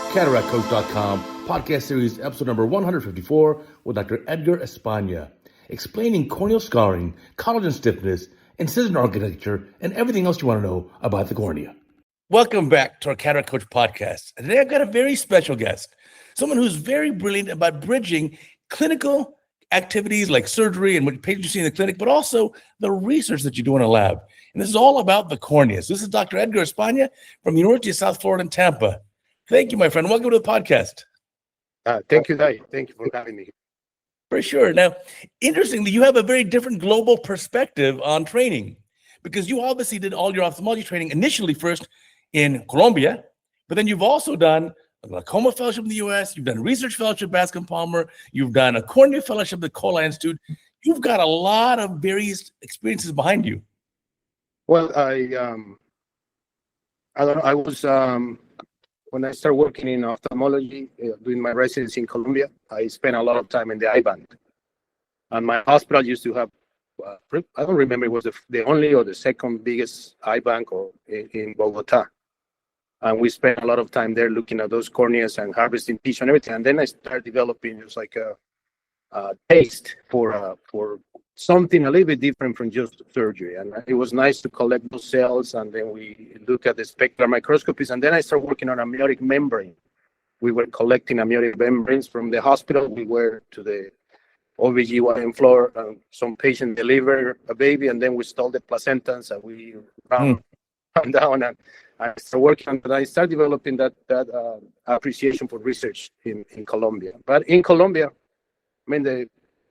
CataractCoach.com, podcast series, episode number 154, with Dr. Edgar Espana, explaining corneal scarring, collagen stiffness, incision architecture, and everything else you want to know about the cornea. Welcome back to our Cataract Coach podcast. And today I've got a very special guest, someone who's very brilliant about bridging clinical activities like surgery and what patients you see in the clinic, but also the research that you do in a lab. And this is all about the corneas. This is Dr. Edgar Espana from the University of South Florida in Tampa. Thank you, my friend. Welcome to the podcast. Thank you, Uday. Thank you for having me. For sure. Now, interestingly, you have a very different global perspective on training, because you obviously did all your ophthalmology training initially first in Colombia, but then you've also done a glaucoma fellowship in the U.S., you've done a research fellowship at Bascom Palmer, you've done a cornea fellowship at the Coli Institute. You've got a lot of various experiences behind you. Well, I was when I started working in ophthalmology, doing my residency in Colombia, I spent a lot of time in the eye bank. And my hospital used to have, I don't remember, it was the only or the second biggest eye bank in Bogota. And we spent a lot of time there looking at those corneas and harvesting tissue and everything. And then I started developing just like a taste for something a little bit different from just surgery. And it was nice to collect those cells, and then we look at the specular microscopies. And then I started working on amniotic membrane. We were collecting amniotic membranes from the hospital. We were to the OBGYN floor, and some patient delivered a baby, and then we stole the placentas, and we ran down, and I started working on that. I started developing that appreciation for research in Colombia. But in Colombia, I mean,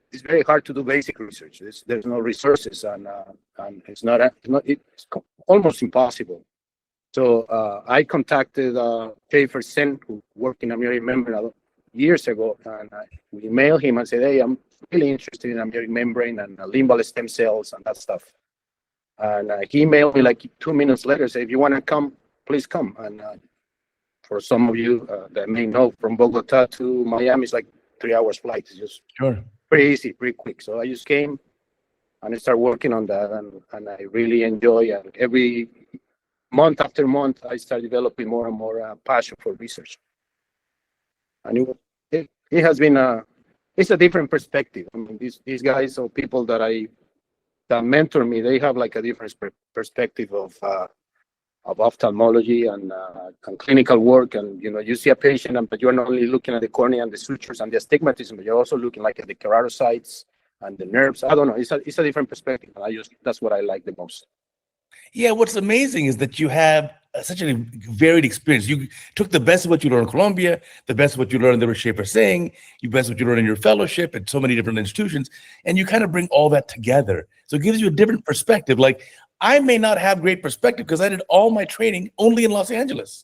it's very hard to do basic research. There's no resources, and it's almost impossible. So I contacted Schaefer Sen, who worked in amniotic membrane years ago, and we emailed him and said, "Hey, I'm really interested in amniotic membrane and limbal stem cells and that stuff." And he emailed me like 2 minutes later, said, "If you want to come, please come." And for some of you that may know, from Bogota to Miami is like 3 hours flight. It's just pretty easy, pretty quick. So I just came and I started working on that, and I really enjoy. And every month after month, I started developing more and more passion for research. And it has been it's a different perspective. I mean, these guys or people that mentor me, they have like a different perspective of ophthalmology and clinical work. And you see a patient, but you're not only looking at the cornea and the sutures and the astigmatism, but you're also looking like at the keratocytes and the nerves. I don't know. It's a different perspective. And that's what I like the most. Yeah, what's amazing is that you have such a varied experience. You took the best of what you learned in Colombia, the best of what you learned in the Schaefer Saying, the best of what you learned in your fellowship at so many different institutions, and you kind of bring all that together. So it gives you a different perspective. Like, I may not have great perspective because I did all my training only in Los Angeles.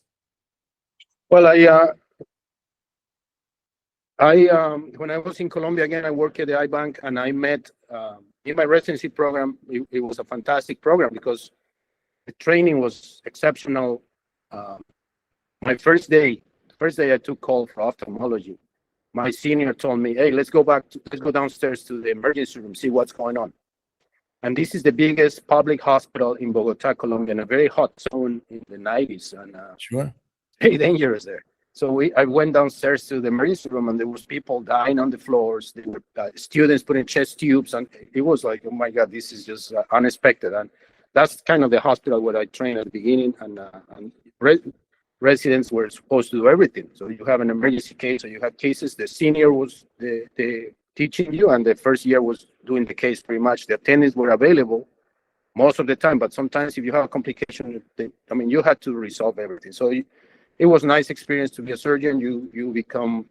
Well, when I was in Colombia, again, I worked at the eye bank, and I met in my residency program. It was a fantastic program because the training was exceptional. My first day I took call for ophthalmology. My senior told me, "Hey, let's go downstairs to the emergency room, see what's going on." And this is the biggest public hospital in Bogota, Colombia, in a very hot zone in the 90s, and very dangerous there. So I went downstairs to the emergency room, and there was people dying on the floors. There were students putting chest tubes, and it was like, oh my God, this is just unexpected. And that's kind of the hospital where I trained at the beginning, and residents were supposed to do everything. So you have an emergency case, or you have cases. The senior was the teaching you, and the first year was doing the case pretty much. The attendants were available most of the time, but sometimes if you have a complication, you had to resolve everything. So it was a nice experience to be a surgeon. You become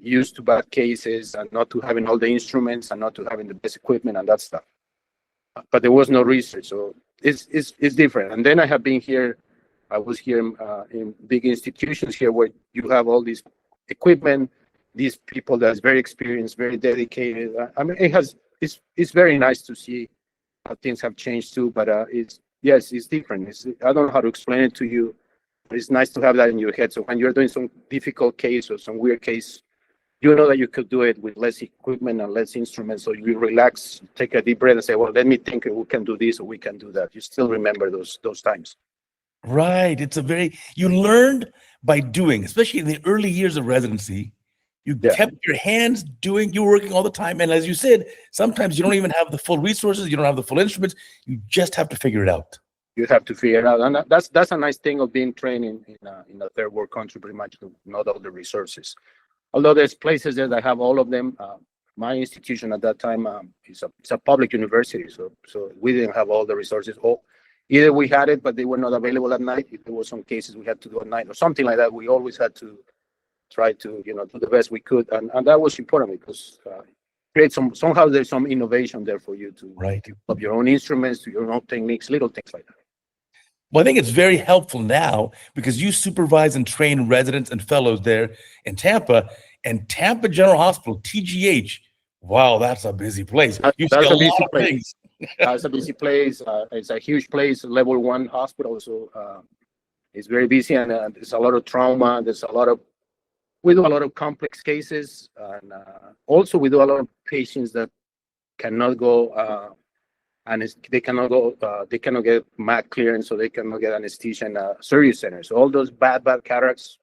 used to bad cases and not to having all the instruments and not to having the best equipment and that stuff. But there was no research, so it's different. And then I have been here. I was here in big institutions here where you have all this equipment, these people that's very experienced, very dedicated. I mean, it's very nice to see how things have changed too. But it's different. I don't know how to explain it to you. But it's nice to have that in your head. So when you're doing some difficult case or some weird case, you know that you could do it with less equipment and less instruments. So you relax, take a deep breath, and say, "Well, let me think. We can do this or we can do that." You still remember those times. Right. You learned by doing, especially in the early years of residency. You Yeah, kept your hands doing, you were working all the time. And as you said, sometimes you don't even have the full resources, you don't have the full instruments. You just have to figure it out. you have to figure it out, and that's a nice thing of being trained in a third world country, pretty much, to not all the resources. Although there's places there that have all of them. My institution at that time is a public university, so we didn't have all the resources. Or either we had it, but they were not available at night. If there were some cases we had to do at night or something like that, we always had to try to do the best we could, and that was important because create somehow there's some innovation there for you to Right. develop your own instruments, to your own techniques, little things like that. Well, I think it's very helpful now because you supervise and train residents and fellows there in Tampa, and Tampa General Hospital, TGH. Wow, that's a busy place. You see That's a a busy lot of place. things. It's a busy place. It's a huge place, level 1 hospital, so it's very busy, and there's a lot of trauma. We do a lot of complex cases, and also we do a lot of patients that cannot go. And they cannot go. They cannot get MAC clearance, so they cannot get anesthesia in a surgery center. So all those bad cataracts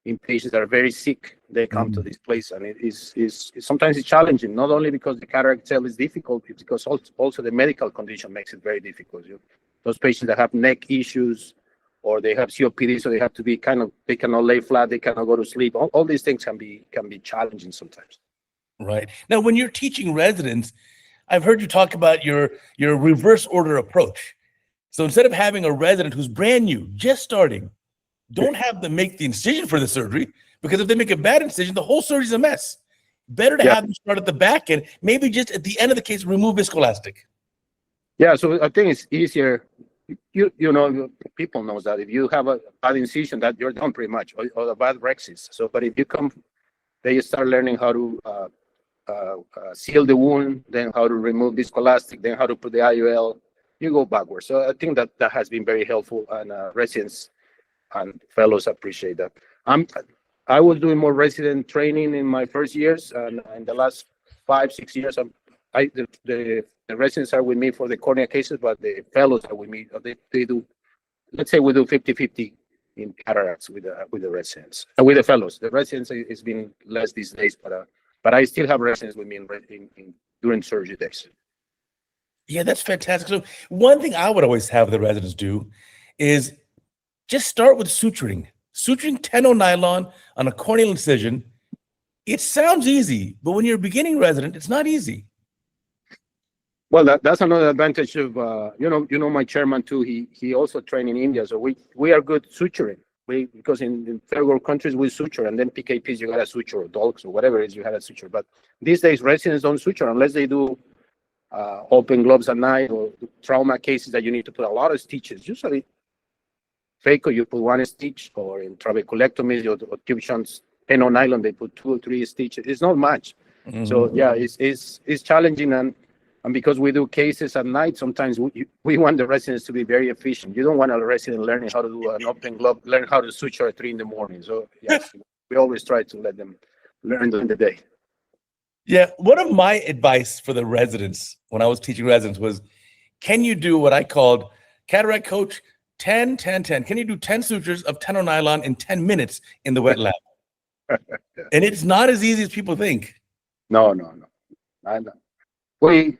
in patients that are very sick, they come to this place, and it is sometimes it's challenging. Not only because the cataract itself is difficult, it's because also the medical condition makes it very difficult. Those patients that have neck issues, or they have COPD, so they have to be they cannot lay flat, they cannot go to sleep. All these things can be challenging sometimes. Right. Now, when you're teaching residents, I've heard you talk about your reverse order approach. So instead of having a resident who's brand new, just starting, don't have them make the incision for the surgery, because if they make a bad incision, the whole surgery's a mess. Better to have them start at the back end, maybe just at the end of the case, remove viscoelastic. Yeah, so I think it's easier. People know that if you have a bad incision, that you're done pretty much, or a bad rexis. So, but if you they start learning how to seal the wound, then how to remove viscoelastic, then how to put the IOL. You go backwards. So I think that has been very helpful, and residents and fellows appreciate that. I was doing more resident training in my first years, and in the last 5-6 years, the residents are with me for the cornea cases, but the fellows are with me. They do, let's say we do 50-50 in cataracts with the residents and with the fellows. The residents has been less these days, but I still have residents with me during surgery days. Yeah, that's fantastic. So one thing I would always have the residents do is just start with suturing. Suturing 10-0 nylon on a corneal incision. It sounds easy, but when you're a beginning resident, it's not easy. Well, that's another advantage of my chairman too. He also trained in India, so we are good suturing. Because in third world countries we suture, and then PKPs you gotta suture, or dogs or whatever it is you have a suture. But these days residents don't suture unless they do open gloves at night, or trauma cases that you need to put a lot of stitches. Usually, phaco you put 1 stitch, or in trabeculectomies or tube shunts 10-0 nylon they put 2 or 3 stitches. It's not much. So yeah, it's challenging, and because we do cases at night, sometimes we want the residents to be very efficient. You don't want a resident learning how to do an open glove, learn how to suture at 3 a.m. So yes, we always try to let them learn during the day. Yeah, one of my advice for the residents when I was teaching residents was, can you do what I called CataractCoach 10, 10, 10? Can you do 10 sutures of 10-0 nylon in 10 minutes in the wet lab? And it's not as easy as people think. No.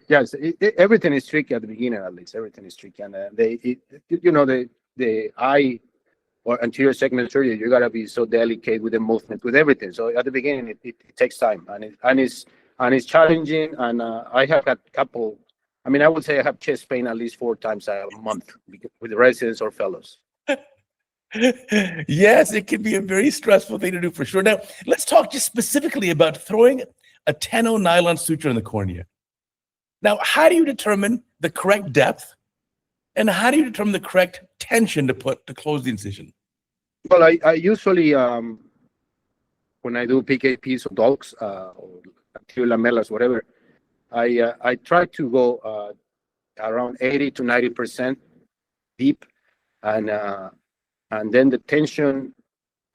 Yes, everything is tricky at the beginning. At least everything is tricky, and the eye or anterior segment surgery, you gotta be so delicate with the movement, with everything. So at the beginning, it takes time, and it's challenging. And I have had couple. I mean, I would say I have chest pain at least 4 times a month with the residents or fellows. Yes, it can be a very stressful thing to do for sure. Now, let's talk just specifically about throwing a 10-0 nylon suture in the cornea. Now, how do you determine the correct depth, and how do you determine the correct tension to close the incision? Well, I usually, when I do PKPs or dogs, or anterior lamellas, whatever, I try to go around 80 to 90% deep, and then the tension,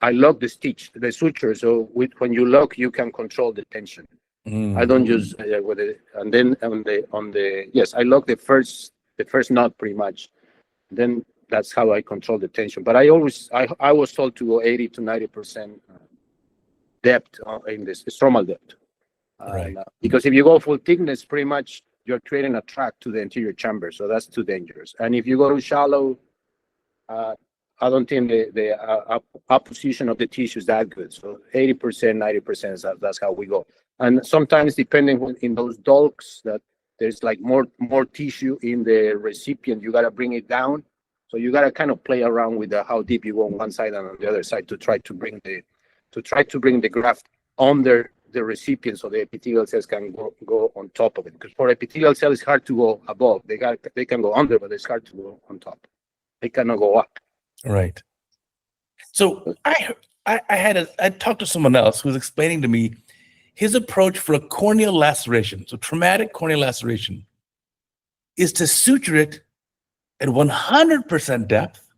I lock the suture. So when you lock, you can control the tension. I don't use with it, and then on the yes, I lock the first knot pretty much. Then that's how I control the tension. But I was told to go 80 to 90% depth in this stromal depth. Right. Because if you go full thickness, pretty much you're creating a track to the anterior chamber, so that's too dangerous. And if you go to shallow, I don't think the opposition of the tissue is that good. So 80%, 90%, that's how we go. And sometimes, depending on in those dolks, that there's like more tissue in the recipient, you got to bring it down. So you got to kind of play around with how deep you go on one side and on the other side to try to bring the graft under the recipient, so the epithelial cells can go on top of it. Because for epithelial cells, it's hard to go above. They can go under, but it's hard to go on top. They cannot go up. Right. So I talked to someone else who was explaining to me his approach for a corneal laceration, so traumatic corneal laceration, is to suture it at 100% depth,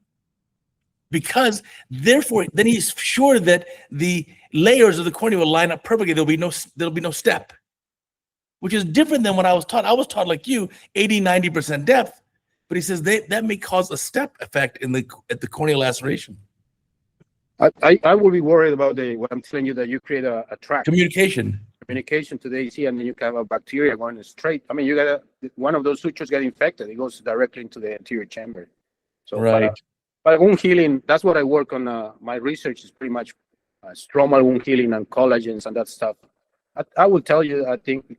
because therefore then he's sure that the layers of the cornea will line up perfectly. There'll be no step, which is different than what I was taught. I was taught, like you, 80, 90% depth, but he says that may cause a step effect at the corneal laceration. I would be worried about what I'm telling you, that you create a track. Communication To the AC, and then you can have a bacteria going straight. I mean, you got one of those sutures get infected, it goes directly into the anterior chamber. So, right. But wound healing, that's what I work on. My research is pretty much stromal wound healing and collagens and that stuff. I will tell you, I think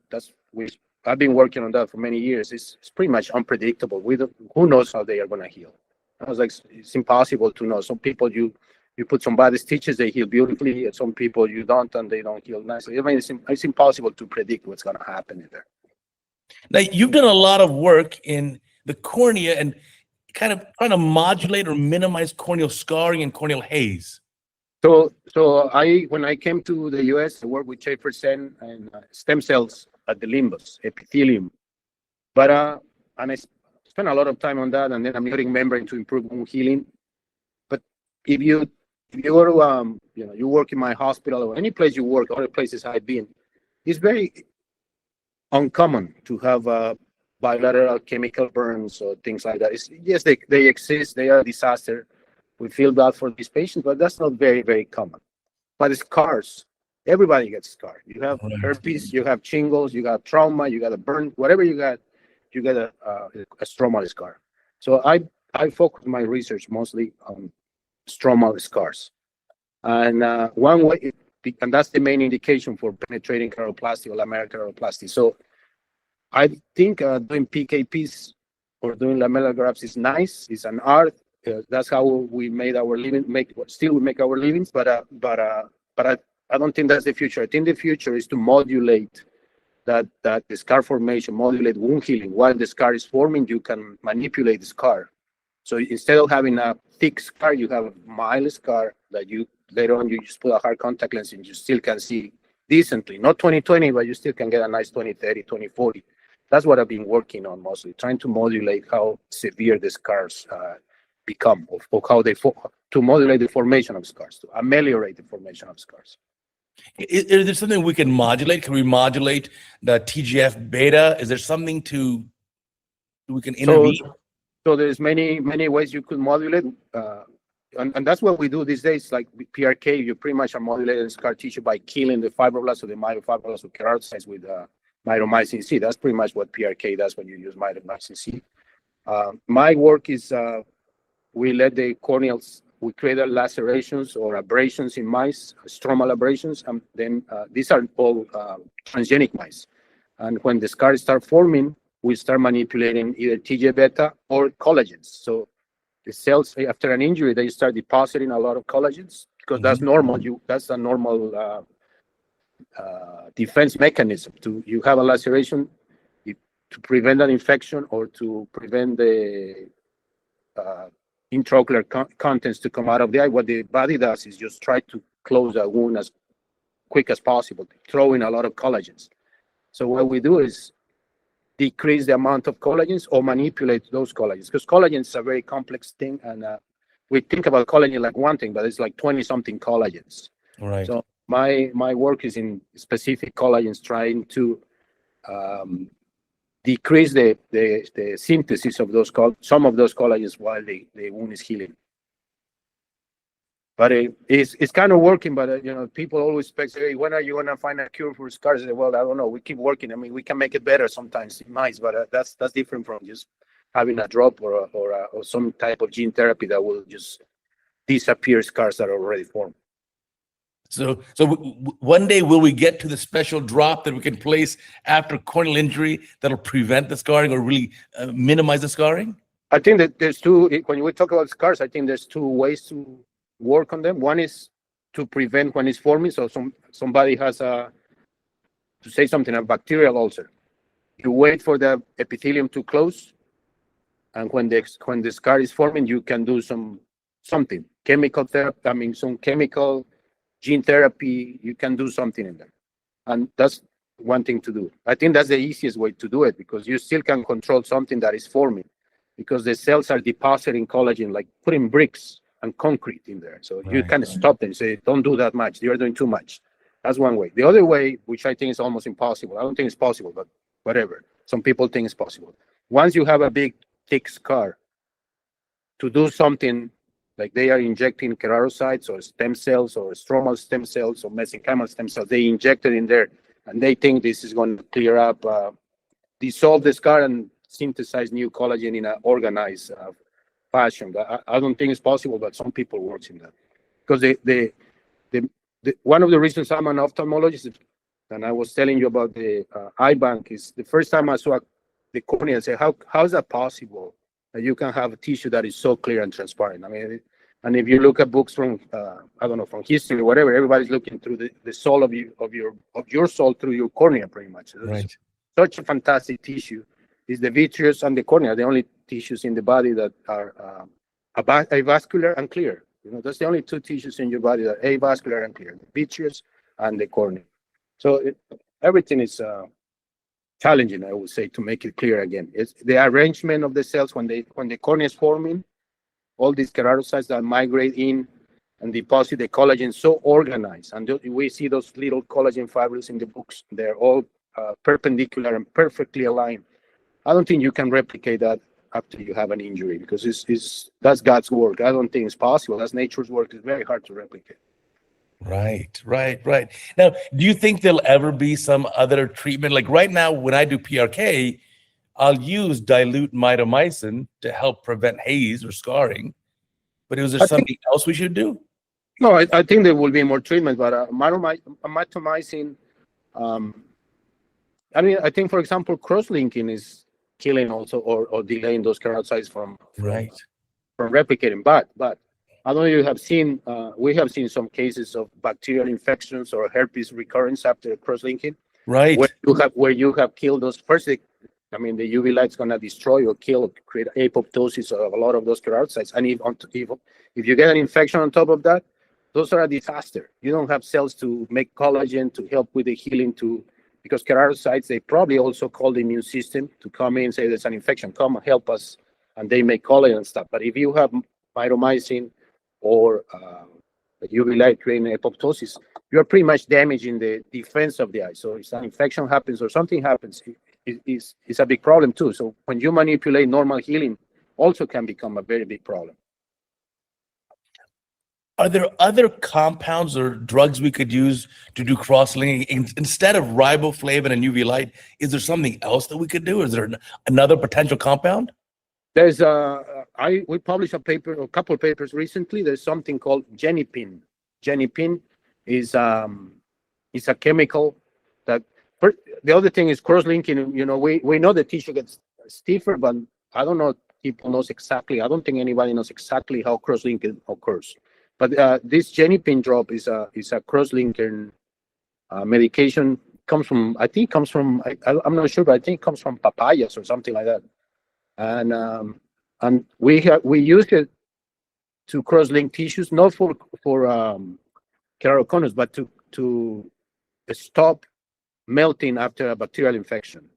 I've been working on that for many years. It's pretty much unpredictable. Who knows how they are going to heal? I was like, it's impossible to know. Some people you put some bad stitches, they heal beautifully, and some people you don't, and they don't heal nicely. I mean, it's impossible to predict what's going to happen in there. Now, you've done a lot of work in the cornea and kind of trying to modulate or minimize corneal scarring and corneal haze. So when I came to the US, I worked with Schaefer-Sen and stem cells at the limbus, epithelium. But and I spent a lot of time on that, and then amniotic membrane to improve wound healing. But if you go to you work in my hospital or any place you work, other places I've been, it's very uncommon to have bilateral chemical burns or things like that. Yes, they exist. They are a disaster. We feel bad for these patients, but that's not very, very common. But the scars, everybody gets scarred. You have herpes, you have shingles, you got trauma, you got a burn, whatever you got a stromal scar. So I focus my research mostly on stromal scars. And one way, and that's the main indication for penetrating keratoplasty or lamellar keratoplasty. So I think doing PKPs or doing lamellar grafts is nice. It's an art. That's how we made our living. We make our livings. But I don't think that's the future. I think the future is to modulate that the scar formation, modulate wound healing. While the scar is forming, you can manipulate the scar. So instead of having a thick scar, you have a mild scar that you later on you just put a hard contact lens and you still can see decently. Not 20/20, but you still can get a nice 20/30, 20/40. That's what I've been working on mostly, trying to modulate how severe the scars become, or how to modulate the formation of scars, to ameliorate the formation of scars. Is there something we can modulate? Can we modulate the TGF beta? Is there something we can intervene? So there's many ways you could modulate, and that's what we do these days. Like PRK, you pretty much are modulating scar tissue by killing the fibroblasts or the myofibroblasts or keratinocytes with mitomycin C. That's pretty much what PRK does when you use mitomycin C. My work is we let the corneals, we create lacerations or abrasions in mice, stromal abrasions, and then these are all transgenic mice. And when the scars start forming, we start manipulating either TGF beta or collagens. So the cells, after an injury, they start depositing a lot of collagens because that's normal. That's a normal defense mechanism. You have a laceration to prevent an infection or to prevent the intraocular contents to come out of the eye. What the body does is just try to close a wound as quick as possible, throw in a lot of collagens. So what we do is decrease the amount of collagens or manipulate those collagens, because collagen is a very complex thing, and we think about collagen like one thing, but it's like 20-something collagens. Right. So my work is in specific collagens, trying to decrease the synthesis of some of those collagens while the wound is healing. But it's kind of working. But people always expect, hey, when are you gonna find a cure for scars? I say, well, I don't know. We keep working. I mean, we can make it better sometimes in mice, but that's different from just having a drop or some type of gene therapy that will just disappear scars that are already formed. So one day will we get to the special drop that we can place after corneal injury that'll prevent the scarring or really minimize the scarring? I think that there's when we talk about scars, I think there's two ways to work on them. One is to prevent when it's forming. So somebody has to say something, a bacterial ulcer. You wait for the epithelium to close, and when the scar is forming, you can do something chemical therapy. I mean, some chemical gene therapy. You can do something in there, and that's one thing to do. I think that's the easiest way to do it, because you still can control something that is forming, because the cells are depositing collagen, like putting bricks and concrete in there. So you can stop them, say, don't do that much. You're doing too much. That's one way. The other way, which I think is almost impossible, I don't think it's possible, but whatever. Some people think it's possible. Once you have a big, thick scar, to do something like they are injecting keratocytes or stem cells or stromal stem cells or mesenchymal stem cells, they inject it in there, and they think this is going to clear up, dissolve the scar and synthesize new collagen in an organized fashion. But I don't think it's possible, but some people work in that. Because one of the reasons I'm an ophthalmologist, and I was telling you about the eye bank, is the first time I saw the cornea, I said, how is that possible that you can have a tissue that is so clear and transparent? I mean, and if you look at books from I don't know, from history or whatever, everybody's looking through the soul of your soul through your cornea, pretty much. Right. Such a fantastic tissue. Is the vitreous and the cornea the only tissues in the body that are avascular and clear? That's the only two tissues in your body that are avascular and clear: the vitreous and the cornea. So everything is challenging, I would say, to make it clear again. It's the arrangement of the cells when the cornea is forming. All these keratocytes that migrate in and deposit the collagen, so organized, and we see those little collagen fibers in the books. They're all perpendicular and perfectly aligned. I don't think you can replicate that after you have an injury, because that's God's work. I don't think it's possible. That's nature's work. It's very hard to replicate. Right. Now, do you think there'll ever be some other treatment? Like right now, when I do PRK, I'll use dilute mitomycin to help prevent haze or scarring. But is there something else we should do? No, I think there will be more treatment, but mitomycin, I mean, I think, for example, cross-linking is killing also or delaying those keratocytes from replicating. But I don't know if you have seen, we have seen some cases of bacterial infections or herpes recurrence after cross-linking. Right. Where you have killed those first. I mean, the UV light's going to destroy or kill, or create apoptosis of a lot of those keratocytes. And if you get an infection on top of that, those are a disaster. You don't have cells to make collagen to help with the healing, because keratocytes, they probably also call the immune system to come in and say, there's an infection, come help us, and they make collagen and stuff. But if you have mitomycin or UV light creating apoptosis, you're pretty much damaging the defense of the eye. So if an infection happens or something happens, it's a big problem too. So when you manipulate, normal healing also can become a very big problem. Are there other compounds or drugs we could use to do cross-linking instead of riboflavin and UV light? Is there something else that we could do? Is there another potential compound? There's we published a couple of papers recently. There's something called genipin. Genipin is a chemical that. The other thing is cross-linking. We know the tissue gets stiffer, but I don't know. People knows exactly. I don't think anybody knows exactly how cross-linking occurs. But this genipin drop is a cross-linking medication. I'm not sure, but I think it comes from papayas or something like that. And we use it to cross-link tissues, not for keratoconus, but to stop melting after a bacterial infection.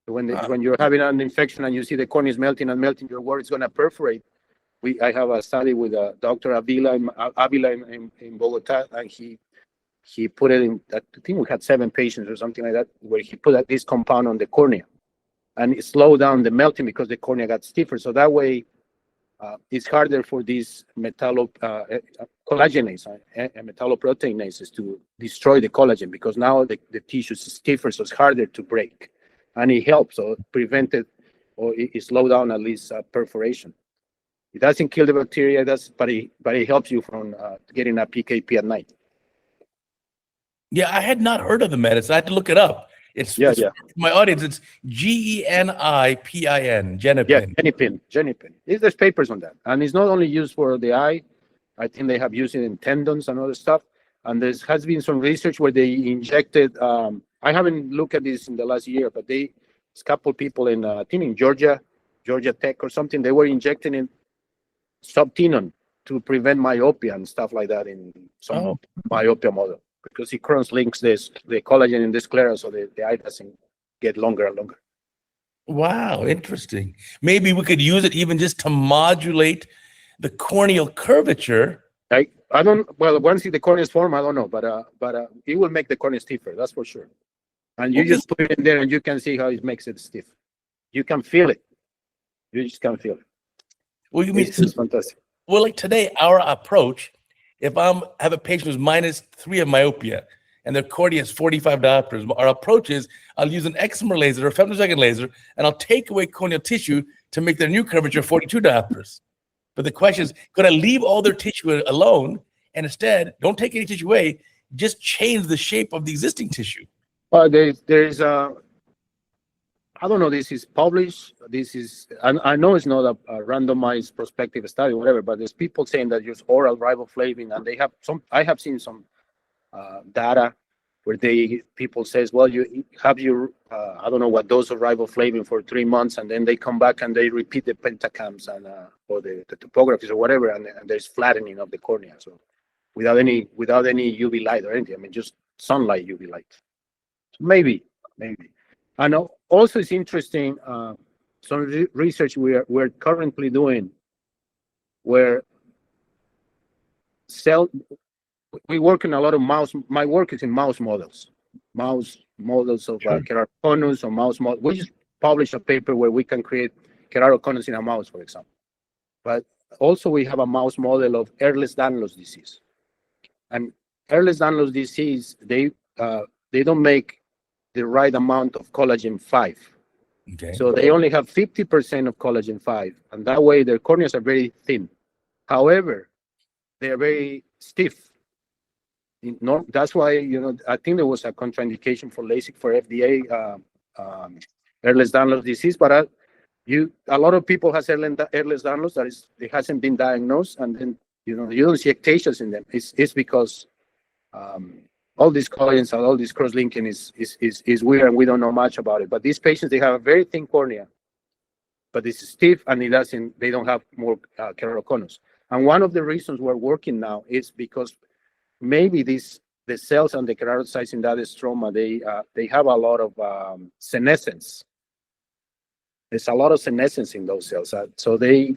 So when you're having an infection and you see the cornea is melting, you're worried it's going to perforate. I have a study with Dr. Avila in Bogota, and he put it in. I think we had 7 patients or something like that, where he put this compound on the cornea, and it slowed down the melting because the cornea got stiffer. So that way, it's harder for these collagenase and metalloproteinases to destroy the collagen, because now the tissue is stiffer, so it's harder to break. And it helps, so prevented, or it slow down at least perforation. It doesn't kill the bacteria, but it helps you from getting a PKP at night. Yeah, I had not heard of the medicine. I had to look it up. It's for my audience. It's GENIPIN, Genipin. Yeah, Genipin. There's papers on that, and it's not only used for the eye. I think they have used it in tendons and other stuff. And there has been some research where they injected. I haven't looked at this in the last year, but a couple people in I think in Georgia Tech or something, they were injecting in subtenon to prevent myopia and stuff like that in some myopia model, because it cross-links the collagen in the sclera, so the eye doesn't get longer and longer. Wow, interesting. Maybe we could use it even just to modulate the corneal curvature. Well, once the cornea is formed, I don't know, but it will make the cornea stiffer, that's for sure. And you just put it in there and you can see how it makes it stiff. You can feel it. You just can feel it. Well, you mean it's fantastic. Well, like today, our approach, if I have a patient who's -3 of myopia and their cornea is 45 diopters, our approach is I'll use an excimer laser or a femtosecond laser, and I'll take away corneal tissue to make their new curvature 42 diopters. But the question is, could I leave all their tissue alone and instead don't take any tissue away, just change the shape of the existing tissue? Well, there's I don't know, this is published, and I know it's not a randomized prospective study or whatever, but there's people saying that use oral riboflavin, and I have seen some data where people says, well, you have your, I don't know what dose of riboflavin for 3 months, and then they come back and they repeat the pentacams and or the topographies or whatever, and there's flattening of the cornea. So without any UV light or anything, I mean, just sunlight UV light. So maybe. And also it's interesting, some research we're currently doing where we work in a lot of mouse. My work is in mouse models of keratoconus or mouse model. We just published a paper where we can create keratoconus in a mouse, for example. But also we have a mouse model of Ehlers-Danlos disease. And Ehlers-Danlos disease, they don't make the right amount of collagen 5. Okay. So they only have 50% of collagen 5, and that way their corneas are very thin. However, they are very stiff. That's why, I think there was a contraindication for LASIK for FDA, Ehlers-Danlos disease, but a lot of people has Ehlers-Danlos it hasn't been diagnosed, and then you don't see ectasias in them. It's because all these collagens and all this cross-linking is weird, and we don't know much about it. But these patients, they have a very thin cornea, but it's stiff, and they don't have more keratoconus. And one of the reasons we're working now is because maybe the cells and the keratocytes in that stroma, they have a lot of senescence. There's a lot of senescence in those cells. So the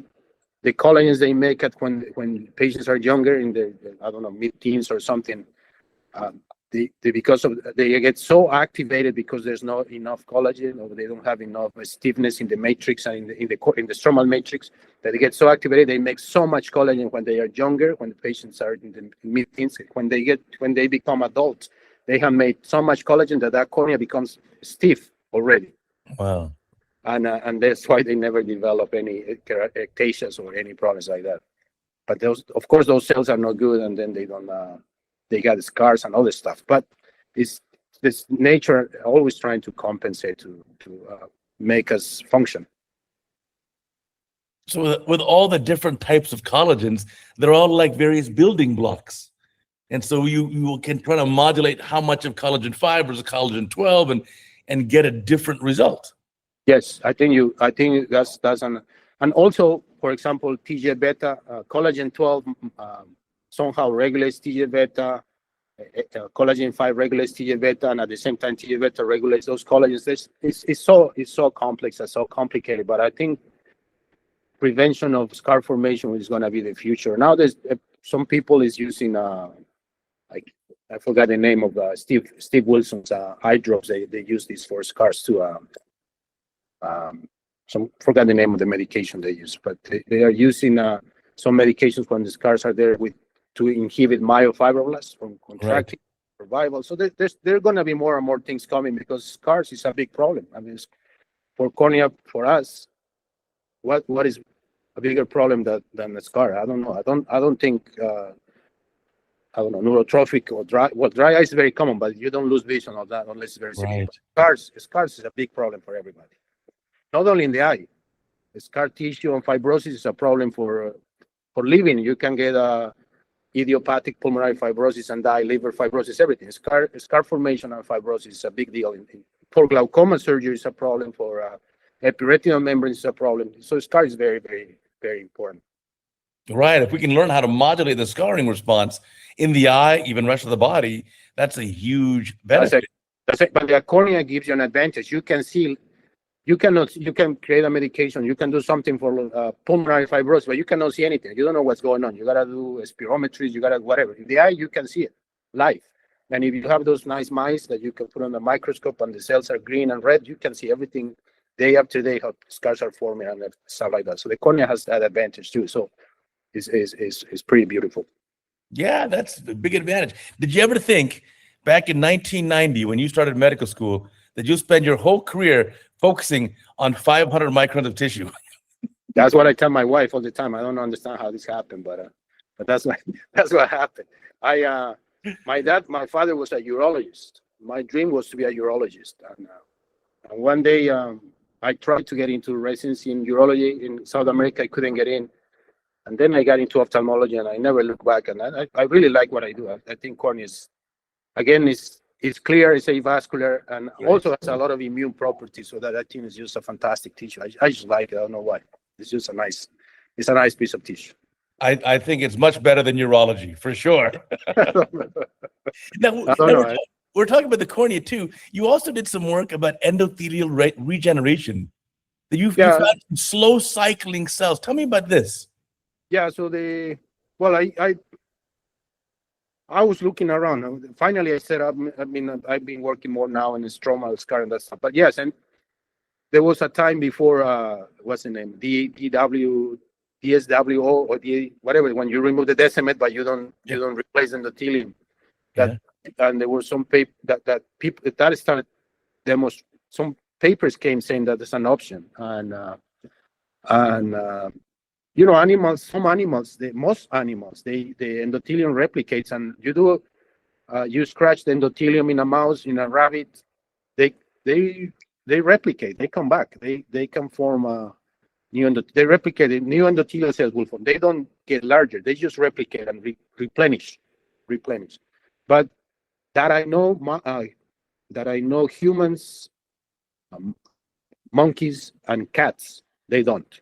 collagens they make it when patients are younger, in the I don't know, mid-teens or something, they get so activated because there's not enough collagen, or they don't have enough stiffness in the matrix and in the stromal matrix, that they get so activated. They make so much collagen when they are younger, when the patients are in the mid-teens. When they become adults, they have made so much collagen that cornea becomes stiff already. Wow. And that's why they never develop any ectasias or any problems like that. But those cells are not good, and then they don't. They got scars and all this stuff. But it's this nature always trying to compensate to make us function. So with all the different types of collagens, they're all like various building blocks. And so you can try to modulate how much of collagen 5 versus collagen 12 and get a different result. Yes, I think that's and also, for example, TGF beta, collagen 12 somehow regulates TGF beta, collagen 5 regulates TGF beta, and at the same time TGF beta regulates those collagens. It's so complex and so complicated, but I think prevention of scar formation is going to be the future. Now there's some people is using I forgot the name of Steve Wilson's eye drops. They use these for scars too. some forgot the name of the medication they use, but they are using some medications when the scars are there to inhibit myofibroblasts from contracting, survival. So there are going to be more and more things coming because scars is a big problem. I mean, for cornea, for us, what is a bigger problem than a scar? I don't know. I don't think. I don't know, neurotrophic or dry. Well, dry eye is very common, but you don't lose vision of that unless it's very severe. Scars is a big problem for everybody. Not only in the eye. Scar tissue and fibrosis is a problem for living. You can get idiopathic pulmonary fibrosis and die, liver fibrosis, everything. Scar formation and fibrosis is a big deal. For glaucoma surgery is a problem. For epiretinal membrane is a problem. So scar is very, very, very important. Right. If we can learn how to modulate the scarring response in the eye, even rest of the body, that's a huge benefit. That's it. But the cornea gives you an advantage. You can see, you can create a medication. You can do something for pulmonary fibrosis, but you cannot see anything. You don't know what's going on. You got to do spirometries. You got to whatever. In the eye, you can see it live. And if you have those nice mice that you can put on the microscope and the cells are green and red, you can see everything day after day, how scars are forming and stuff like that. So the cornea has that advantage too. So is pretty beautiful. Yeah, that's a big advantage. Did you ever think back in 1990 when you started medical school that you'll spend your whole career focusing on 500 microns of tissue? That's what I tell my wife all the time. I don't understand how this happened, but that's what happened. My father was a urologist. My dream was to be a urologist, and one day I tried to get into residency in urology in South America. I couldn't get in. And then I got into ophthalmology, and I never looked back. And I really like what I do. I think cornea is clear, it's avascular, and also has a lot of immune properties. So that I think is just a fantastic tissue. I just like it. I don't know why. It's just a nice piece of tissue. I think it's much better than urology, for sure. We're talking about the cornea too. You also did some work about endothelial regeneration. You found some slow cycling cells. Tell me about this. Yeah, so I was looking around. Finally, I said I've been working more now in the stromal scar and that stuff. But yes, and there was a time before what's the name, DSWO or whatever, when you remove the decimate, but you don't replace endothelium. And there were some paper that started some papers came saying that there's an option and most animals, the endothelium replicates, and you scratch the endothelium in a mouse, in a rabbit, they replicate, they come back, they can form they replicate, new endothelial cells will form. They don't get larger, they just replicate and replenish. But that I know humans, monkeys, and cats, they don't.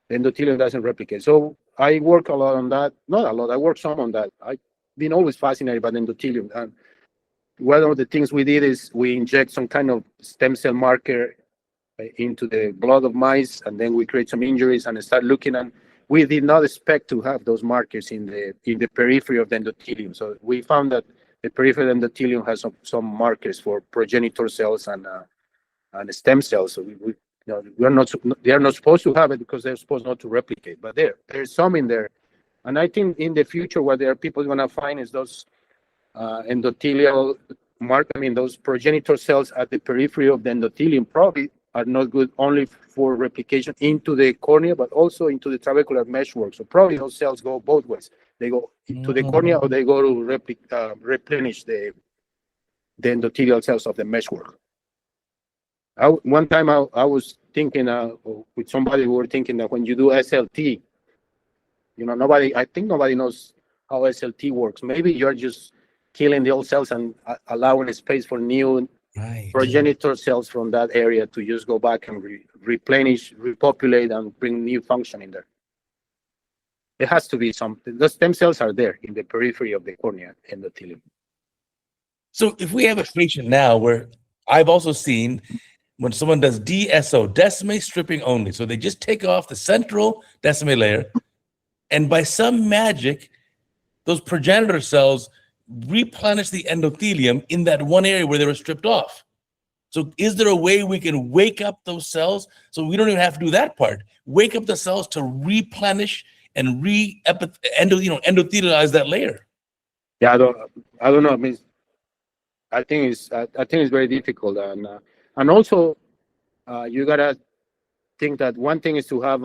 The endothelium doesn't replicate. So I work a lot on that. Not a lot. I work some on that. I've been always fascinated by the endothelium. And one of the things we did is we inject some kind of stem cell marker into the blood of mice, and then we create some injuries and start looking. And we did not expect to have those markers in the periphery of the endothelium. So we found that the peripheral endothelium has some markers for progenitor cells and stem cells. So they are not supposed to have it because they're supposed not to replicate, but there's some in there. And I think in the future what there are people going to find is those endothelial those progenitor cells at the periphery of the endothelium probably are not good only for replication into the cornea, but also into the trabecular meshwork. So probably those cells go both ways. They go to the cornea or they go to replenish the endothelial cells of the meshwork. One time I was thinking with somebody, we were thinking that when you do SLT, I think nobody knows how SLT works. Maybe you're just killing the old cells and allowing a space for new progenitor cells from that area to just go back and replenish, repopulate, and bring new function in there. There has to be something. The stem cells are there in the periphery of the cornea endothelium. So if we have a patient now where I've also seen when someone does DSO, decimate stripping only, so they just take off the central decimate layer, and by some magic, those progenitor cells replenish the endothelium in that one area where they were stripped off. So is there a way we can wake up those cells so we don't even have to do that part? Wake up the cells to replenish and endothelialize that layer. Yeah, I don't know. I mean, I think it's very difficult, and also you gotta think that one thing is to have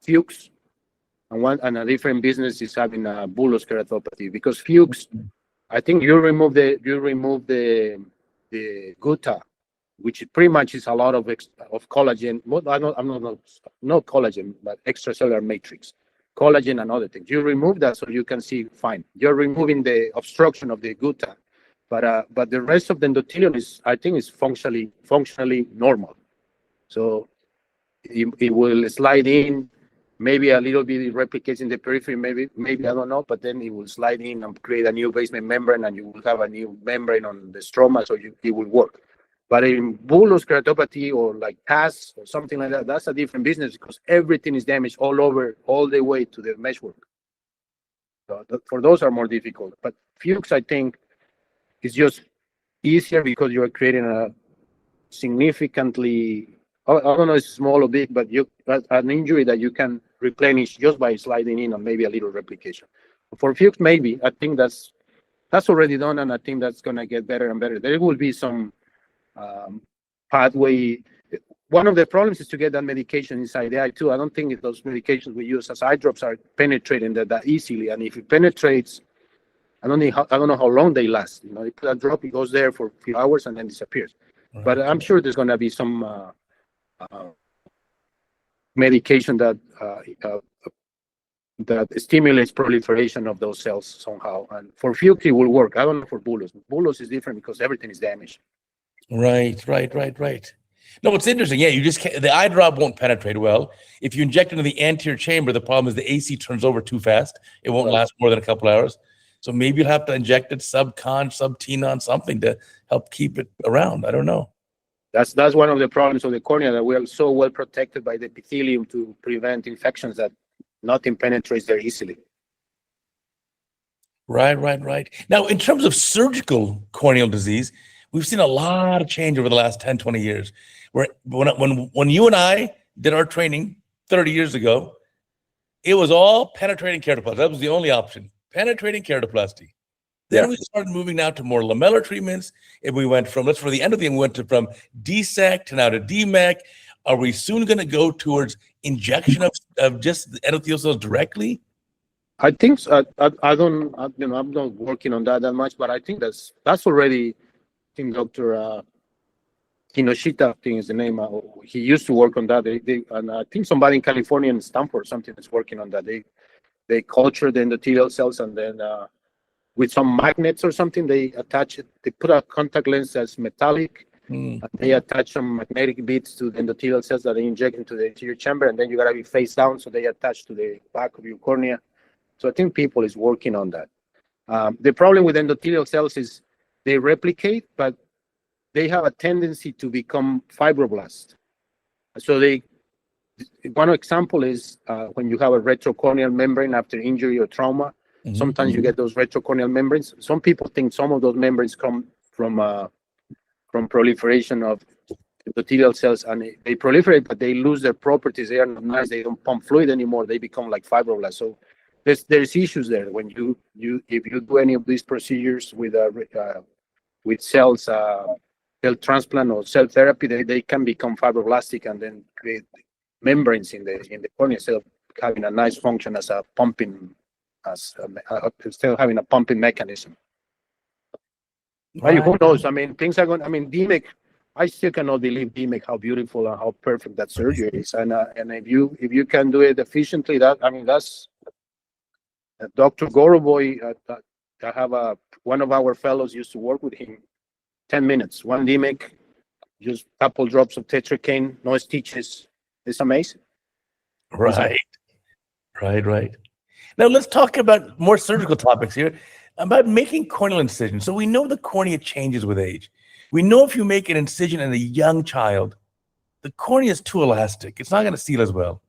fuchs, and a different business is having a bullous keratopathy, because fuchs, I think you remove the gutta, which pretty much is a lot of collagen. Not collagen, but extracellular matrix, collagen and other things. You remove that so you can see fine. You're removing the obstruction of the gutta, but the rest of the endothelium I think is functionally normal. So it will slide in, maybe a little bit it replicates in the periphery, maybe I don't know, but then it will slide in and create a new basement membrane, and you will have a new membrane on the stroma, so it will work. But in bullous keratopathy or like PAS or something like that, that's a different business, because everything is damaged all over, all the way to the meshwork. So for those are more difficult. But Fuchs, I think, is just easier because you are creating a significantly, I don't know if it's small or big, but an injury that you can replenish just by sliding in and maybe a little replication. For Fuchs, maybe, I think that's already done, and I think that's going to get better and better. There will be some pathway. One of the problems is to get that medication inside the eye too. I don't think those medications we use as eye drops are penetrating that easily. And if it penetrates, I don't know how long they last. You put a drop, it goes there for a few hours and then disappears. Right. But I'm sure there's going to be some medication that stimulates proliferation of those cells somehow. And for Fuchs, it will work. I don't know for bullous. Bullous is different because everything is damaged. Right. No, it's interesting. Yeah, you just can't, the eye drop won't penetrate well. If you inject into the anterior chamber, the problem is the AC turns over too fast. It won't last more than a couple hours. So maybe you'll have to inject it sub-tenon, something to help keep it around. I don't know. That's one of the problems of the cornea, that we are so well protected by the epithelium to prevent infections that nothing penetrates there easily. Right. Now, in terms of surgical corneal disease, we've seen a lot of change over the last 10, 20 years. When you and I did our training 30 years ago, it was all penetrating keratoplasty. That was the only option, penetrating keratoplasty. Then we started moving now to more lamellar treatments. And we went from, for the end of the, we went from DSEC to now to DMEC. Are we soon going to go towards injection of just the endothelial cells directly? I think so. I'm not working on that much, but I think that's already. I think Dr. Kinoshita, I think is the name. He used to work on that. And I think somebody in California and Stanford, something is working on that. They culture the endothelial cells, and then with some magnets or something, they attach it. They put a contact lens that's metallic, and they attach some magnetic beads to the endothelial cells that they inject into the anterior chamber, and then you gotta be face down, so they attach to the back of your cornea. So I think people is working on that. The problem with endothelial cells is they replicate, but they have a tendency to become fibroblasts. So one example is when you have a retrocorneal membrane after injury or trauma. Sometimes you get those retrocorneal membranes. Some people think some of those membranes come from proliferation of endothelial cells, and they proliferate, but they lose their properties. They are not nice. They don't pump fluid anymore. They become like fibroblasts. So there's issues there when if you do any of these procedures with cells, cell transplant or cell therapy, they can become fibroblastic and then create membranes in the cornea, instead of having a nice function as a pumping, instead of having a pumping mechanism. Right. Who knows? I mean, things are going. I mean, DMEC. I still cannot believe DMEC, how beautiful and how perfect that surgery is. And if you can do it efficiently, that's Dr. Goroboy. I have one of our fellows used to work with him. 10 minutes, one DMEC, just a couple drops of tetracaine, no stitches. It's amazing. Right. Now let's talk about more surgical topics here, about making corneal incisions. So we know the cornea changes with age. We know if you make an incision in a young child, the cornea is too elastic. It's not going to seal as well.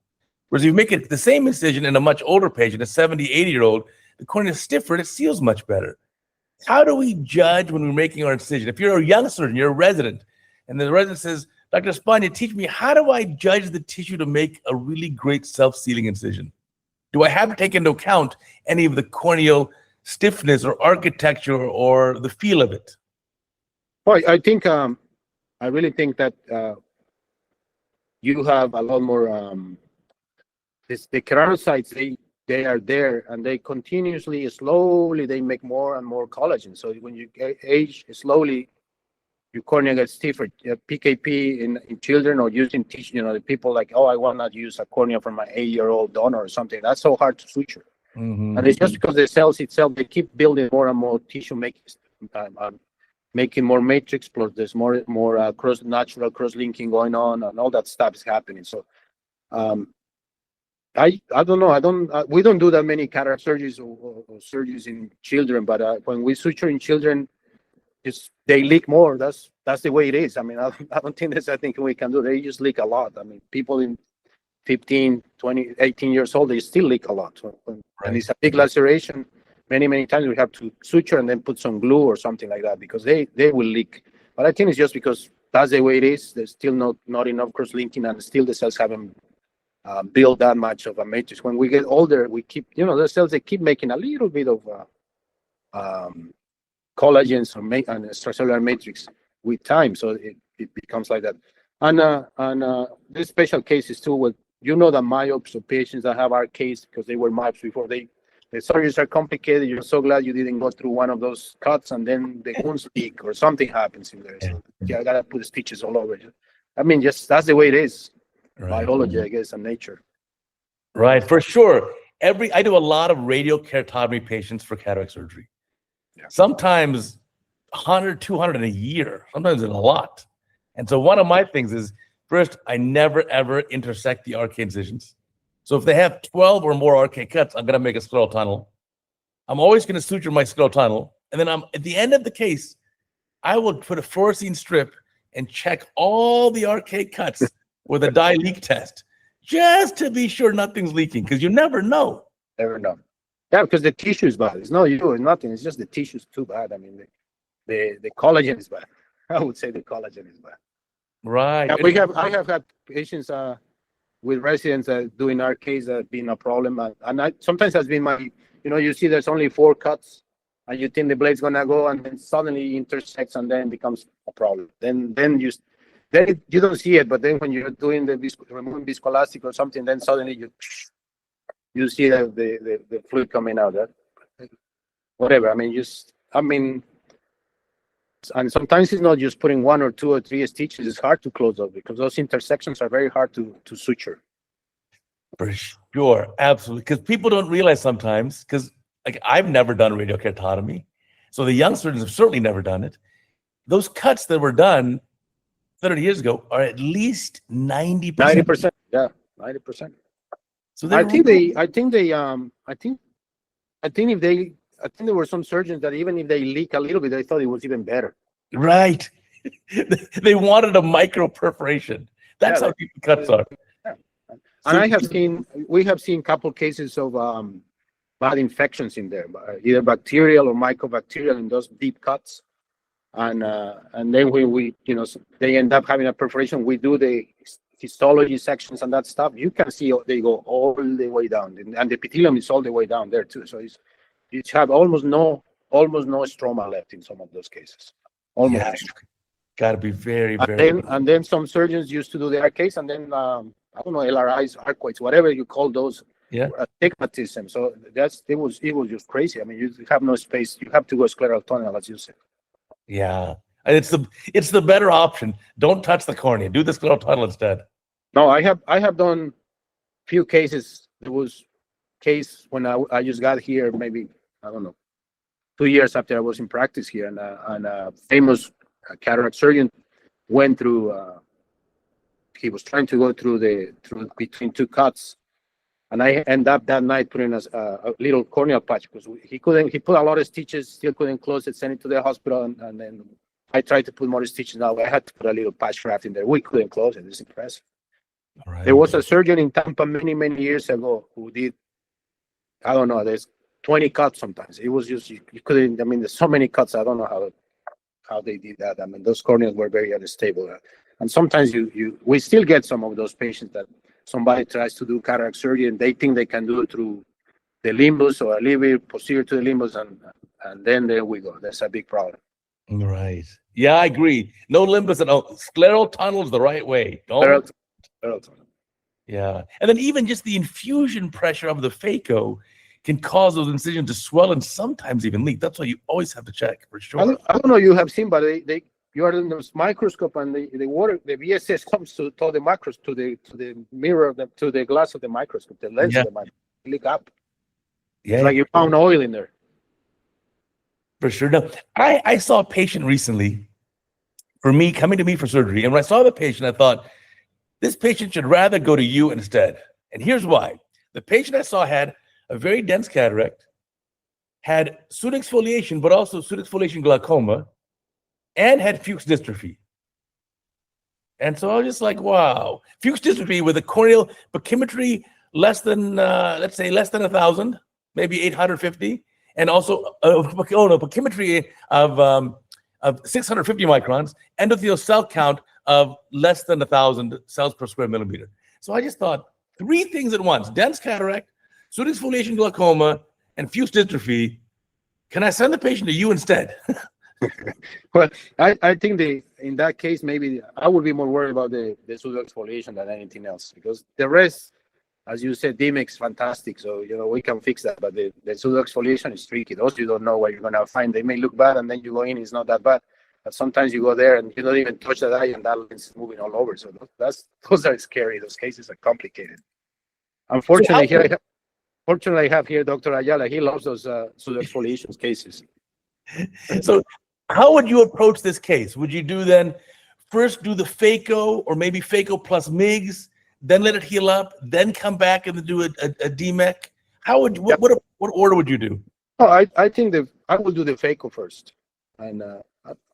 Whereas if you make the same incision in a much older patient, a 70, 80-year-old, the cornea is stiffer and it seals much better. How do we judge when we're making our incision? If you're a young surgeon, you're a resident, And the resident says, Dr. Espana, teach me, how do I judge the tissue to make a really great self-sealing incision? Do I have to take into account any of the corneal stiffness or architecture or the feel of it? Well, I think I really think that you have a lot more. The keratinocytes, they are there, and they continuously, slowly, they make more and more collagen. So when you age slowly, your cornea gets stiffer. PKP in children, or using tissue, the people like, oh, I want not use a cornea from my 8-year-old donor or something. That's so hard to suture. Mm-hmm. And it's just because the cells itself, they keep building more and more tissue, making more matrix, plus there's more natural cross-linking going on, and all that stuff is happening. So I don't know. We don't do that many cataract surgeries or surgeries in children, but when we suture in children, they leak more. That's the way it is. I mean, I don't think there's anything we can do. They just leak a lot. I mean, people in 15, 20, 18 years old, they still leak a lot. So and it's a big laceration. Many times we have to suture and then put some glue or something like that, because they will leak. But I think it's just because that's the way it is. There's still not enough cross-linking, and still the cells haven't built that much of a matrix. When we get older, we keep, the cells, they keep making a little bit of collagens and extracellular matrix with time. So it becomes like that. And there's special cases too, with, the myopes of patients that have arcades because they were myopes before. The surgeries are complicated. You're so glad you didn't go through one of those cuts and then the wounds leak or something happens in there. So I gotta put stitches all over. I mean, just that's the way it is. Right. Biology, I guess, and nature. Right, for sure. I do a lot of radial keratotomy patients for cataract surgery. Yeah. Sometimes 100, 200 in a year. Sometimes it's a lot. And so one of my things is, first, I never, ever intersect the arcade incisions. So if they have 12 or more arcade cuts, I'm going to make a scleral tunnel. I'm always going to suture my scleral tunnel. And then at the end of the case, I will put a fluorescein strip and check all the arcade cuts with a dye leak test, just to be sure nothing's leaking, because you never know. Never know. Yeah, because the tissue is bad. It's not you, it's nothing. It's just the tissue is too bad. I mean, the collagen is bad. I would say the collagen is bad. Right. Yeah, I have had patients with residents doing arcades being a problem, and sometimes has been my, you see there's only 4 cuts, and you think the blade's gonna go, and then suddenly intersects, and then becomes a problem. Then you don't see it, but then when you're doing the removing viscoelastic or something, then suddenly you see the fluid coming out. Whatever. And sometimes it's not just putting 1 or 2 or 3 stitches. It's hard to close up because those intersections are very hard to suture. For sure, absolutely. Because people don't realize sometimes, because I've never done radial keratotomy, so the young surgeons have certainly never done it. Those cuts that were done 30 years ago are at least 90%. 90%, yeah, 90%. So I think there were some surgeons that even if they leak a little bit, they thought it was even better. Right. They wanted a micro perforation. That's how deep the cuts are. Yeah. And we have seen a couple cases of bad infections in there, either bacterial or mycobacterial in those deep cuts. And then when we they end up having a perforation, we do the histology sections and that stuff. You can see they go all the way down, and the epithelium is all the way down there too. So you have almost no stroma left in some of those cases. Almost. Yeah, got to be very, very. And then some surgeons used to do the arcades, and then I don't know, LRIs, arcoids, whatever you call those. Yeah. Astigmatism. So it was just crazy. I mean, you have no space. You have to go scleral tunnel, as you said. Yeah, and it's the better option. Don't touch the cornea. Do the scleral tunnel instead. No, I have done few cases. There was case when I just got here, maybe I don't know, 2 years after I was in practice here, and a famous cataract surgeon went through. He was trying to go through between 2 cuts, and I end up that night putting a little corneal patch because he couldn't. He put a lot of stitches, still couldn't close it. Sent it to the hospital, and then I tried to put more stitches. Now I had to put a little patch graft in there. We couldn't close it. It's impressive. Right. There was a surgeon in Tampa many years ago who did, I don't know, there's 20 cuts sometimes. It was just you couldn't. I mean, there's so many cuts. I don't know how they did that. I mean, those corneas were very unstable. And sometimes we still get some of those patients that somebody tries to do cataract surgery and they think they can do it through the limbus or a little bit posterior to the limbus, and then there we go. That's a big problem. Right. Yeah, I agree. No limbus at all. Scleral tunnel is the right way. Scleral tunnel. Yeah. And then even just the infusion pressure of the phaco can cause those incisions to swell and sometimes even leak. That's why you always have to check for sure. I don't know you have seen, but you are in this microscope and the VSS comes to the macros, to the mirror, to the glass of the microscope, the lens of the microscope, leak up. Yeah. It's like you found oil in there. For sure. Now, I saw a patient recently coming to me for surgery. And when I saw the patient, I thought, this patient should rather go to you instead. And here's why. The patient I saw had a very dense cataract, had pseudoexfoliation, but also pseudoexfoliation glaucoma, and had Fuchs dystrophy. And so I was just like, wow. Fuchs dystrophy with a corneal pachymetry less than, let's say, less than 1,000, maybe 850. And also pachymetry of 650 microns, endothelial cell count of less than 1,000 cells per square millimeter. So I just thought, three things at once: dense cataract, pseudoexfoliation glaucoma, and Fuchs dystrophy. Can I send the patient to you instead? Well, I think in that case, maybe I would be more worried about the pseudoexfoliation than anything else, because the rest, as you said, DMX fantastic. So, we can fix that. But the pseudoexfoliation is tricky. Those you don't know what you're going to find. They may look bad, and then you go in, it's not that bad. But sometimes you go there and you don't even touch that eye, and that lens is moving all over. So those are scary. Those cases are complicated. Unfortunately, I have here Dr. Ayala. He loves those pseudoexfoliation cases. So how would you approach this case? Would you first do the phaco, or maybe phaco plus MIGS, then let it heal up, then come back and do a DMEC? What order would you do? Oh, I think I will do the phaco first. And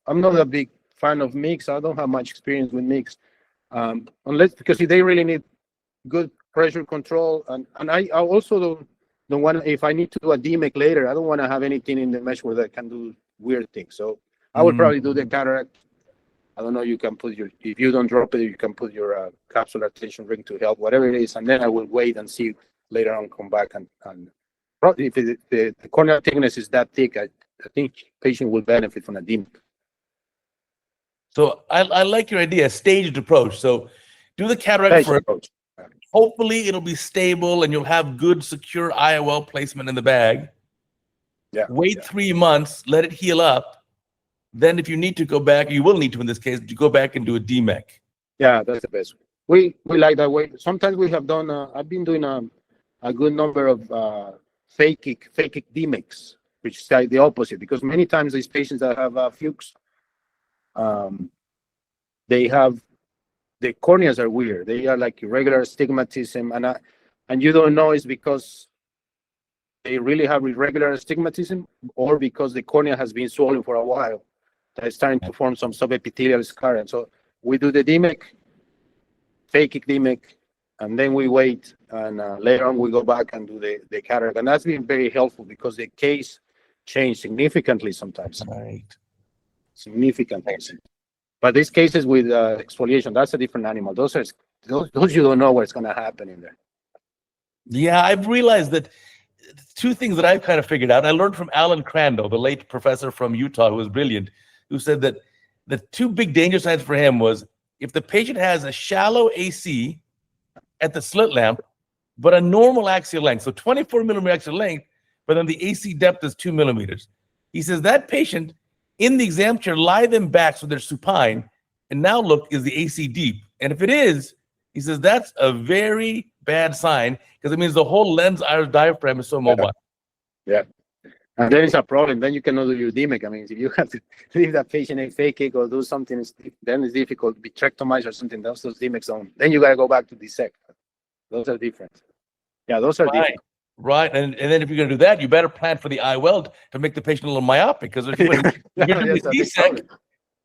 I'm not a big fan of MIGS. I don't have much experience with MIGS, because they really need good pressure control. And I also don't want, if I need to do a DMEC later, I don't want to have anything in the mesh where that can do weird things. So I would probably do the cataract. I don't know, you can put if you don't drop it, you can put your capsular tension ring to help, whatever it is. And then I will wait and see later on, come back and probably if the corneal thickness is that thick, I think patient will benefit from a DMEC. So I like your idea, staged approach. So do the cataract first. Hopefully it'll be stable and you'll have good, secure IOL placement in the bag. Yeah. Wait 3 months, let it heal up. Then if you need to go back, you will need to in this case, you go back and do a DMEC. Yeah, that's the best way. We like that way. Sometimes we have done, I've been doing a good number of phakic DMECs, which is like the opposite, because many times these patients that have Fuchs, they have, the corneas are weird. They are like irregular astigmatism, and you don't know it's because they really have irregular astigmatism or because the cornea has been swollen for a while. It's starting to form some subepithelial scar. And so we do the DMEC, phakic DMEC, and then we wait, and later on we go back and do the cataract. And that's been very helpful because the case changed significantly sometimes. Right. Significantly. But these cases with exfoliation, that's a different animal. Those you don't know what's going to happen in there. Yeah, I've realized that two things that I've kind of figured out. I learned from Alan Crandall, the late professor from Utah, who was brilliant, who said that the two big danger signs for him was if the patient has a shallow AC at the slit lamp, but a normal axial length, so 24 millimeter axial length, but then the AC depth is 2 millimeters. He says that patient, in the exam chair, lie them back so they're supine, and now look, is the AC deep? And if it is, he says that's a very bad sign because it means the whole lens iris diaphragm is so mobile. Yeah. And then it's a problem. Then you cannot do your DMEC. I mean, if you have to leave that patient in phakic or do something, then it's difficult. Vitrectomize or something. Those DMECs don't. Then you got to go back to dissect. Those are different. Yeah, those are different. Right, and then if you're going to do that, you better plan for the IOL to make the patient a little myopic, because if you're doing DSEC,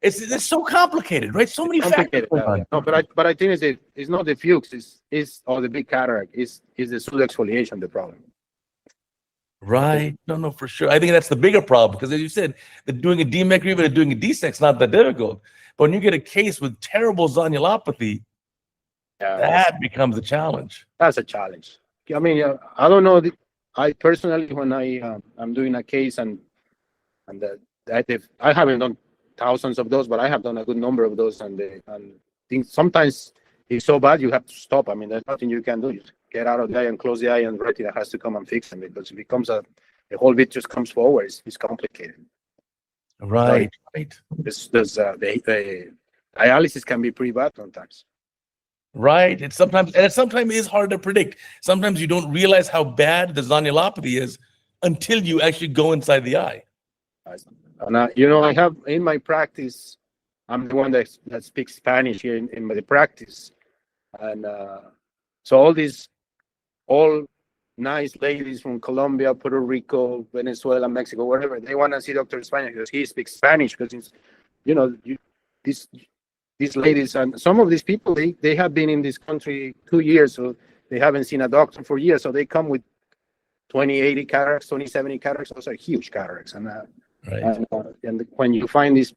it's so complicated, right? So many factors. No, but I think it's not the Fuchs, or the big cataract. Is the pseudoexfoliation the problem? Right. No, no, for sure. I think that's the bigger problem because, as you said, doing a DMEC or even doing a DSEC is not that difficult. But when you get a case with terrible zonulopathy, Yeah, that becomes a challenge. that's a challenge. I mean, I don't know. I personally, when I'm doing a case and I haven't done thousands of those, but I have done a good number of those, and things sometimes it's so bad you have to stop. I mean, there's nothing you can do. You just get out of the eye and close the eye, and retina has to come and fix them because it becomes the whole bit just comes forward. It's complicated. Right. Right. The dialysis can be pretty bad sometimes. Right. It sometimes is hard to predict. Sometimes you don't realize how bad the zonulopathy is until you actually go inside the eye. And I have in my practice, I'm the one that speaks Spanish here in my practice, and so all nice ladies from Colombia, Puerto Rico, Venezuela, Mexico, wherever, they want to see Dr. Espana because he speaks Spanish. Because it's, these ladies and some of these people, they have been in this country 2 years, so they haven't seen a doctor for years. So they come with 20/80 cataracts, 20/70 cataracts. Those are huge cataracts, and Right. and when you find these,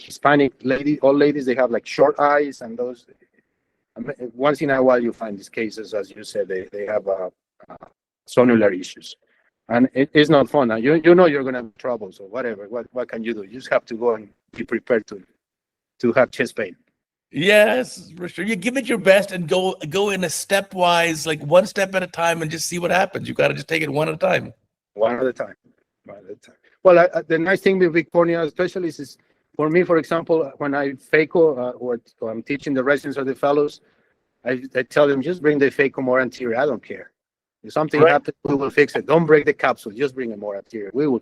Hispanic all ladies, they have like short eyes, and those. Once in a while, you find these cases, as you said, they have sonular issues, and it's not fun. You know you're gonna have trouble, so whatever. What can you do? You just have to go and be prepared to have chest pain. Yes, for sure. You give it your best and go in a stepwise, like one step at a time, and just see what happens. You got to just take it one at a time. One at a time. One at a time. Well, the nice thing with big cornea specialists is, for me, for example, when I phaco or I'm teaching the residents or the fellows, I tell them, just bring the phaco more anterior. I don't care. If something Right. happens, we will fix it. Don't break the capsule. Just bring it more anterior. We will.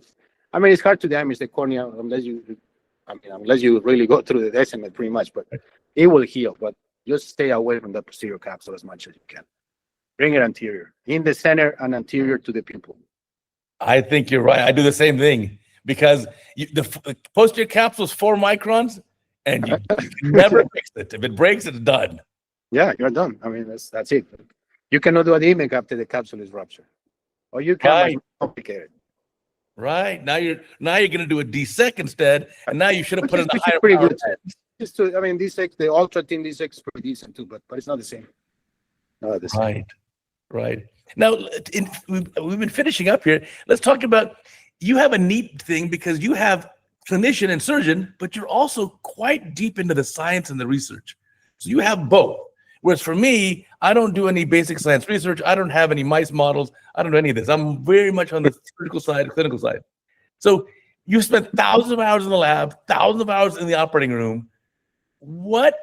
I mean, it's hard to damage the cornea unless you really go through the decimate pretty much, but it will heal. But just stay away from the posterior capsule as much as you can. Bring it anterior, in the center and anterior to the pupil. I think you're right. I do the same thing because the posterior capsule is 4 microns, and you can never fix it. If it breaks, it's done. Yeah, you're done. I mean, that's it. You cannot do an image after the capsule is ruptured, or you can. Right. It's complicated. Right. Now you're going to do a DSEC instead, and now you should have put in a Which is higher pretty power good. lens. I mean, the ultra thin DSEC is pretty decent too, but it's not the same. Not the same. Right. Right. Now, we've been finishing up here. Let's talk about, you have a neat thing because you have clinician and surgeon, but you're also quite deep into the science and the research. So you have both. Whereas for me, I don't do any basic science research. I don't have any mice models. I don't do any of this. I'm very much on the surgical side, clinical side. So you spent thousands of hours in the lab, thousands of hours in the operating room. What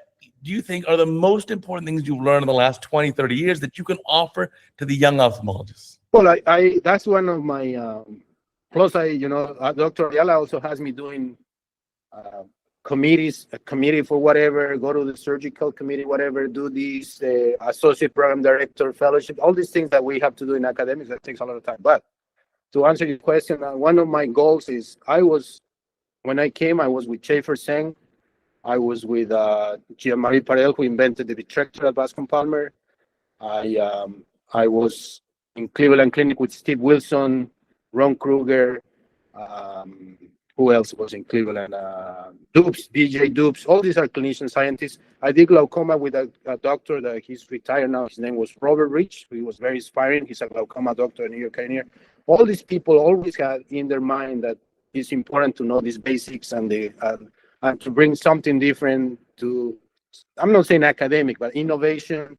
do you think are the most important things you've learned in the last 20, 30 years that you can offer to the young ophthalmologists? Well, I that's one of my plus Dr. Ayala also has me doing committees, a committee for whatever, go to the surgical committee, whatever, do these associate program director fellowship, all these things that we have to do in academics. That takes a lot of time. But to answer your question, one of my goals is when I came, I was with Schaefer Seng. I was with Jean-Marie Parel, who invented the vitrectoral Bascom Palmer. I was in Cleveland Clinic with Steve Wilson, Ron Kruger. Who else was in Cleveland? Dupes, BJ Dupes. All these are clinician scientists. I did glaucoma with a doctor that he's retired now. His name was Robert Rich. He was very inspiring. He's a glaucoma doctor in New York. All these people always had in their mind that it's important to know these basics and to bring something different to, I'm not saying academic, but innovation,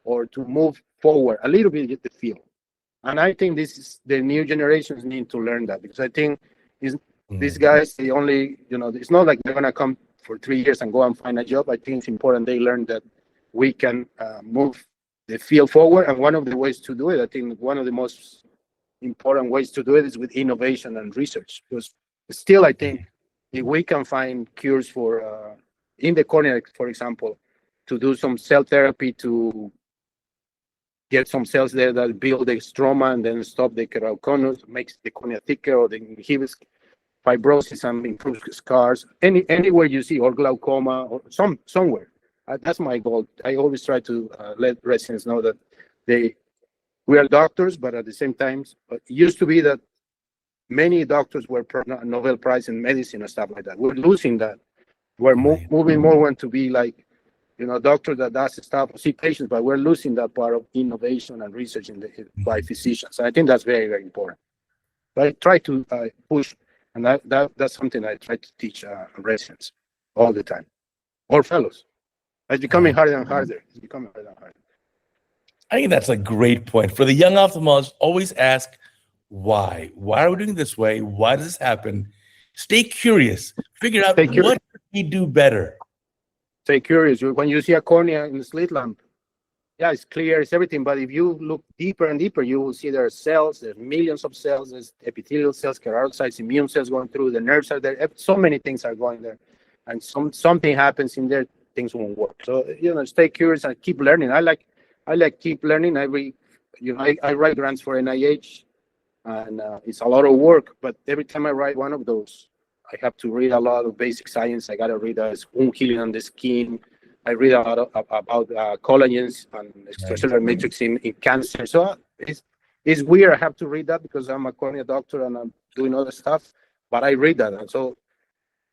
or to move forward a little bit with the field. And I think this is the new generations need to learn that, because I think these guys, they only, it's not like they're going to come for 3 years and go and find a job. I think it's important they learn that we can move the field forward. And one of the ways to do it, I think one of the most important ways to do it is with innovation and research. Because still, I think if we can find cures for, in the cornea, for example, to do some cell therapy to get some cells there that build the stroma and then stop the keratoconus, makes the cornea thicker, or inhibits fibrosis and improves scars. Anywhere you see, or glaucoma, or somewhere. That's my goal. I always try to let residents know that we are doctors, but at the same time, it used to be that many doctors were Nobel Prize in medicine and stuff like that. We're losing that. We're moving more to be like, doctor that does stuff, see patients, but we're losing that part of innovation and research by physicians. And I think that's very, very important. But I try to push, and that's something I try to teach residents all the time, or fellows. It's becoming harder and harder. It's becoming harder and harder. I think that's a great point. For the young ophthalmologist, always ask why. Why are we doing it this way? Why does this happen? Stay curious. Figure out what could we do better. Stay curious. When you see a cornea in the slit lamp, yeah, it's clear, it's everything. But if you look deeper and deeper, you will see there are cells, there's millions of cells, there's epithelial cells, keratinocytes, immune cells going through, the nerves are there. So many things are going there. And something happens in there, things won't work. So, stay curious and keep learning. I like keep learning. I write grants for NIH, and it's a lot of work. But every time I write one of those, I have to read a lot of basic science. I got to read wound healing on the skin. I read a lot about collagens and extracellular matrix in cancer. So it's weird. I have to read that because I'm a cornea doctor and I'm doing other stuff. But I read that, and so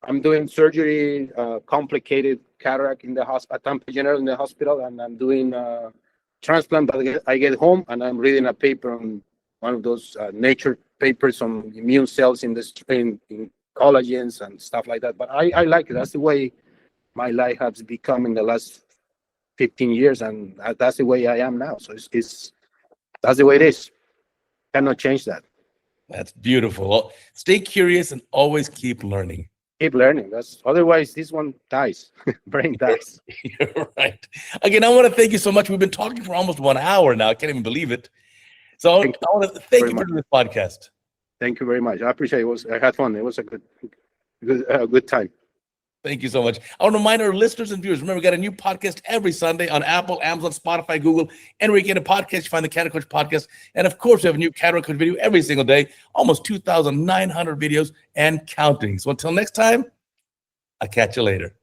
I'm doing surgery, complicated cataract in the hospital, at Tampa General in the hospital, and I'm doing transplant. But I get home and I'm reading a paper on one of those Nature papers on immune cells in collagens and stuff like that. But I like it. That's the way my life has become in the last 15 years, and that's the way I am now. So that's the way it is. Cannot change that. That's beautiful. Well, stay curious and always keep learning. Keep learning. Otherwise this one dies. Brain dies. You're right. Again, I want to thank you so much. We've been talking for almost 1 hour now. I can't even believe it. So I want to thank you for doing this podcast. Thank you very much. I appreciate it. I had fun. It was a good time. Thank you so much. I want to remind our listeners and viewers, remember, we got a new podcast every Sunday on Apple, Amazon, Spotify, Google. Anywhere you get a podcast, you find the CataractCoach podcast. And of course, we have a new CataractCoach video every single day, almost 2,900 videos and counting. So until next time, I'll catch you later.